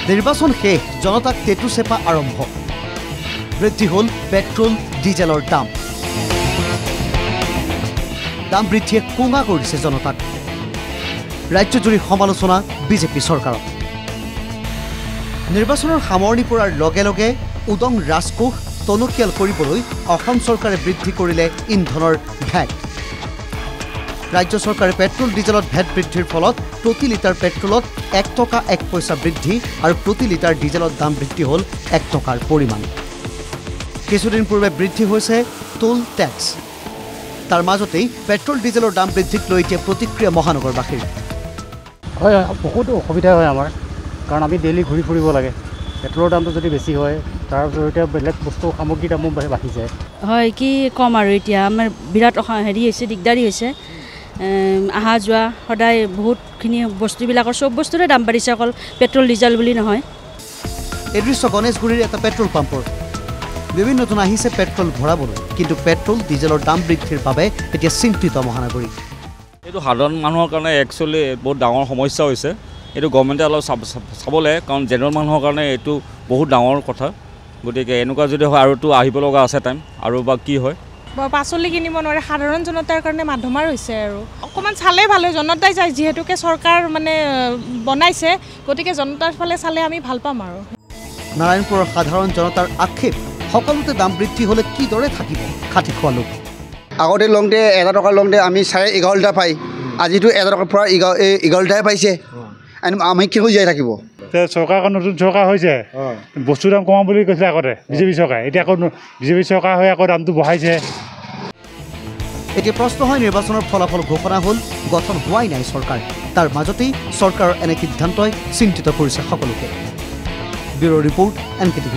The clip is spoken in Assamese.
নিৰ্বাচন শেষ, জনতাক টেটু চেপা আৰম্ভ। বৃদ্ধি হ'ল পেট্ৰল ডিজেলৰ দাম। দাম বৃদ্ধিয়ে কোঙা কৰিছে জনতাক। ৰাজ্যজুৰি সমালোচনা বিজেপি চৰকাৰক। নিৰ্বাচনৰ সামৰণি পৰাৰ লগে লগে উদং ৰাজকোষ টনকিয়াল কৰিবলৈ অসম চৰকাৰে বৃদ্ধি কৰিলে ইন্ধনৰ ভেট। ৰাজ্য চৰকাৰে পেট্ৰল ডিজেলত ভেট বৃদ্ধিৰ ফলত প্ৰতি লিটাৰ পেট্ৰলত 1 টকা 1 পইচা বৃদ্ধি আৰু প্ৰতি লিটাৰ ডিজেলত দাম বৃদ্ধি হ'ল 1 টকাৰ পৰিমাণ। কিছুদিন পূৰ্বে বৃদ্ধি হৈছে টোল টেক্স। তাৰ মাজতেই পেট্ৰল ডিজেলৰ দাম বৃদ্ধিক লৈ এতিয়া প্ৰতিক্ৰিয়া মহানগৰবাসীৰ। হয়, বহুত অসুবিধা হয় আমাৰ, কাৰণ আমি ডেইলি ঘূৰি ফুৰিব লাগে। পেট্ৰলৰ দামটো যদি বেছি হয়, তাৰ জৰিয়তে বেলেগ বস্তু সামগ্ৰীৰ দামো বাঢ়ি যায়। হয়, কি ক'ম আৰু এতিয়া আমাৰ বিৰাট হেৰি হৈছে, দিগদাৰী হৈছে। অহা যোৱা সদায় বহুতখিনি বস্তুবিলাকৰ চব বস্তুৰে দাম বাঢ়িছে, অকল পেট্ৰল ডিজেল বুলি নহয়। এই দৃশ্য গণেশগুৰিৰ এটা পেট্ৰল পাম্পৰ। বিভিন্নজন আহিছে পেট্ৰল ভৰাবলৈ, কিন্তু পেট্ৰল ডিজেলৰ দাম বৃদ্ধিৰ বাবে এতিয়া চিন্তিত মহানগৰী। এইটো সাধাৰণ মানুহৰ কাৰণে একচুৱেলি বহুত ডাঙৰ সমস্যা হৈছে। এইটো গভৰ্ণমেণ্টে অলপ চাব লাগে, কাৰণ জেনেৰেল মানুহৰ কাৰণে এইটো বহুত ডাঙৰ কথা। গতিকে এনেকুৱা যদি হয় আৰুতো আহিব লগা আছে টাইম, আৰু বা কি হয়। পাচলি কিনিব নোৱাৰে, সাধাৰণ জনতাৰ কাৰণে মাধমাৰ হৈছে। আৰু অকণমান চালে ভাল হয়, জনতাই যায় যিহেতুকে চৰকাৰ মানে বনাইছে, গতিকে জনতাৰ ফালে চালে আমি ভাল পাম। আৰু নাৰায়ণপুৰৰ সাধাৰণ জনতাৰ আক্ষেপ, সকলোতে দাম বৃদ্ধি হ'লে কিদৰে থাকিব খাটি খোৱা লোক। আগতে লওঁতে 1 টকা লওঁতে আমি 11.5 লিটাৰ পাই, আজিতো 1 টকাৰ পৰা 11 লিটাৰে পাইছে। আমি কি হৈ যাই থাকিব? চৰকাৰখন নতুন চৰকাৰ হৈছে, বস্তুৰ দাম কমাম বুলি কৈছিলে আগতে বিজেপি চৰকাৰে, এতিয়া আকৌ বিজেপি চৰকাৰ হৈ আকৌ দামটো বঢ়াইছে। এতিয়া প্ৰশ্ন হয়, নিৰ্বাচনৰ ফলাফল ঘোষণা হ'ল, গঠন হোৱাই নাই চৰকাৰ। তাৰ মাজতেই চৰকাৰৰ এনে সিদ্ধান্তই চিন্তিত কৰিছে সকলোকে। Bureau' report NKTV+।